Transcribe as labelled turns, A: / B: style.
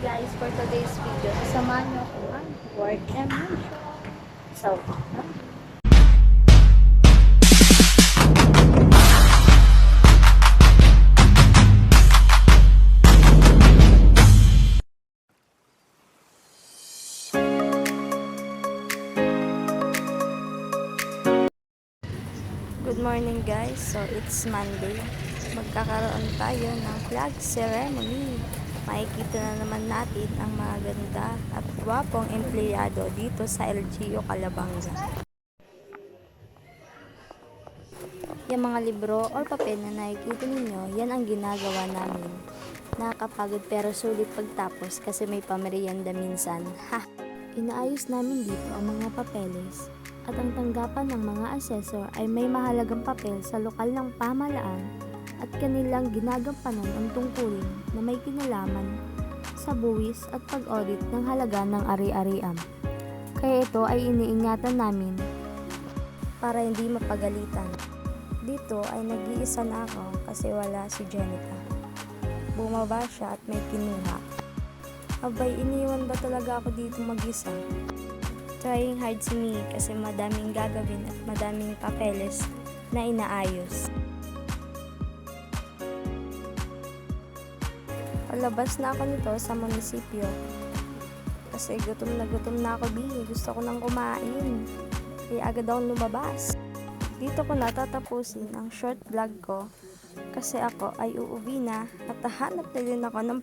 A: guys, for today's video, samahan niyo ako ang work and mention. So, good morning guys. So, it's Monday. Magkakaroon tayo ng flag ceremony. Makikita na naman natin ang mga ganda at gwapong empleyado dito sa LGU Calabanga. Yung mga libro o papel na nakikita ninyo, yan ang ginagawa namin. Nakakapagod pero sulit pagtapos kasi may pamerienda minsan. Ha! Inaayos namin dito ang mga papeles at ang tanggapan ng mga asesor ay may mahalagang papel sa lokal ng pamahalaan at kanilang ginagampanan ang tungkulin na may kinalaman sa buwis at pag-audit ng halaga ng ari-arian. Kaya ito ay iniingatan namin para hindi mapagalitan. Dito ay nag-iisa na ako kasi wala si Jenica. Bumaba siya at may kinuha. Abay, iniwan ba talaga ako dito mag-isa? Trying hard si Mie kasi madaming gagawin at madaming papeles na inaayos. Palabas na ako nito sa munisipyo kasi gutom na ako din. Gusto ko nang kumain kaya agad akong lumabas. Dito ko natatapusin ang short vlog ko kasi ako ay uuwi na at hahanap na din ako ng